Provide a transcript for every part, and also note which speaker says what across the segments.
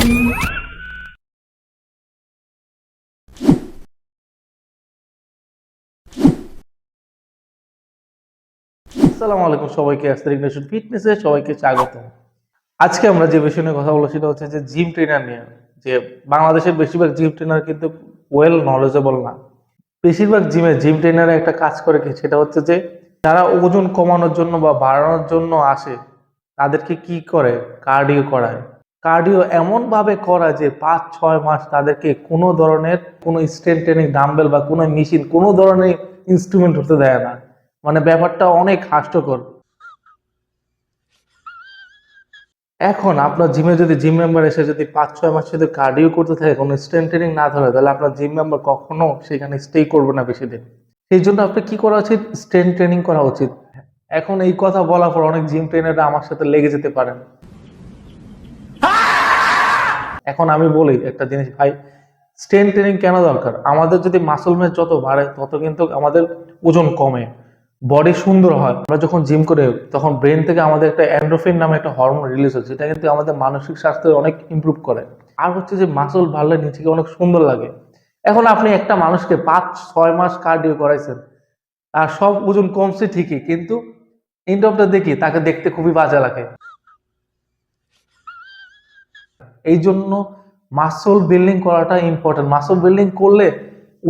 Speaker 1: আসসালামু আলাইকুম সবাইকে আস্তারিক নেশন ফিটনেসে সবাইকে স্বাগত। আজকে আমরা যে বিষয় নিয়ে কথা বলবো সেটা হচ্ছে যে জিম ট্রেনার নিয়ে। যে বাংলাদেশের বেশিরভাগ জিম ট্রেনার কিন্তু ওয়েল নলেজেবল না। বেশিরভাগ জিম ট্রেনার একটা কাজ করে কি, সেটা হচ্ছে যে যারা ওজন কমানোর জন্য বা বাড়ানোর জন্য আসে তাদেরকে কি করে, কার্ডিও করায়। কার্ডিও এমন ভাবে করায় যে 5-6 মাস তাদেরকে কোনো ধরনের কোনো স্ট্রেন্থেনিং ডাম্বেল বা কোনো মেশিন, কোনো ধরনের ইনস্ট্রুমেন্ট হতে দেয় না। মানে ব্যাপারটা অনেক হাস্যকর। এখন আপনার জিমে যদি জিম মেম্বার এসে যদি 5-6 মাস যদি কার্ডিও করতে থাকে, কোনো স্ট্রেন্থ ট্রেনিং না ধরে, তাহলে আপনার জিম মেম্বার কখনো সেখানে স্টে করবে না বেশি দিন। সেই জন্য আপনি কি করা উচিত, স্ট্রেন্থ ট্রেনিং করা উচিত। এখন এই কথা বলার পর অনেক জিম ট্রেনাররা আমার সাথে লেগে যেতে পারেন। এখন আমি বলি একটা জিনিস ভাই, স্ট্রেন্থ ট্রেনিং কেন দরকার? আমাদের যদি মাসল মেস যত বাড়ে তত কিন্তু আমাদের ওজন কমে, বডি সুন্দর হয়। আমরা যখন জিম করে তখন ব্রেন থেকে আমাদের একটা এন্ডোরফিন নামে একটা হরমোন রিলিজ হচ্ছে, যেটা কিন্তু আমাদের মানসিক স্বাস্থ্য অনেক ইমপ্রুভ করে। আর হচ্ছে যে মাসল বাড়লে নিজেকে অনেক সুন্দর লাগে। এখন আপনি একটা মানুষকে 5-6 মাস কার্ডিও করাইছেন, আর সব ওজন কমছে ঠিকই, কিন্তু এন্ড অফ দ্য দেখি তাকে দেখতে খুবই বাজে লাগে। এই জন্য মাসল বিল্ডিং করাটা ইম্পর্টেন্ট। মাসল বিল্ডিং করলে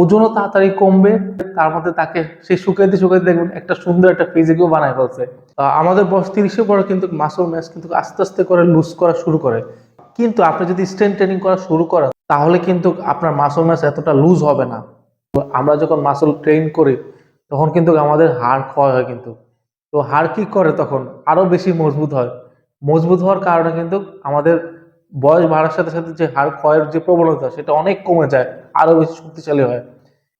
Speaker 1: ওজনও তাড়াতাড়ি কমবে, তার মধ্যে তাকে সে শুকাইতে শুকাইতে দেখবেন একটা সুন্দর একটা ফিজিকও বানায় ফেলছে। আমাদের বয়স 30-এর পরে কিন্তু মাসল ম্যাস কিন্তু আস্তে আস্তে করে লুজ করা শুরু করে। কিন্তু আপনি যদি স্ট্রেংথ ট্রেনিং করা শুরু করেন তাহলে কিন্তু আপনার মাসল ম্যাস এতটা লুজ হবে না। তো আমরা যখন মাসল ট্রেন করি তখন কিন্তু আমাদের হাড় ক্ষয় হয়, কিন্তু তো হাড় কি করে তখন আরো বেশি মজবুত হয়। মজবুত হওয়ার কারণে কিন্তু আমাদের বয়স বাড়ার সাথে সাথে যে হাড় ক্ষয়ের যে প্রবণতা সেটা অনেক কমে যায়, আরো বেশি শক্তিশালী হয়।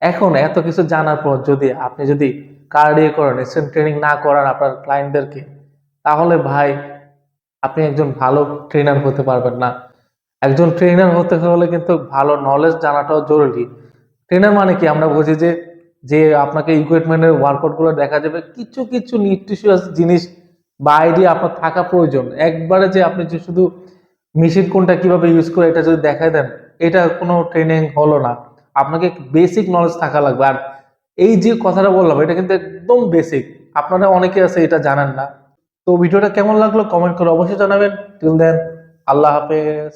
Speaker 1: এখন এত কিছু জানার পর যদি আপনি যদি কার্ডিও করেন, স্ট্রেংথ ট্রেনিং না করান আপনার ক্লায়েন্টদেরকে, তাহলে ভাই আপনি একজন ভালো ট্রেনার হতে পারবেন না। একজন ট্রেনার হতে হলে কিন্তু ভালো নলেজ জানাটাও জরুরি। ট্রেনার মানে কি, আমরা বুঝি যে যে আপনাকে ইকুইপমেন্টের ওয়ার্কআউট গুলো দেখা যাবে, কিছু কিছু নিউট্রিশিয়াস জিনিস বা আইডিয়া আপনার থাকা প্রয়োজন। একবারে যে আপনি যে শুধু মেশিন কোনটা কিভাবে ইউজ করে এটা যদি দেখায় দেন, এটা কোনো ট্রেনিং হলো না। আপনাকে বেসিক নলেজ থাকা লাগবে। আর এই যে কথাটা বললাম এটা কিন্তু একদম বেসিক, আপনারা অনেকে আছে এটা জানেন না। তো ভিডিওটা কেমন লাগলো কমেন্ট করে অবশ্যই জানাবেন। টিল দেন, আল্লাহ হাফেজ।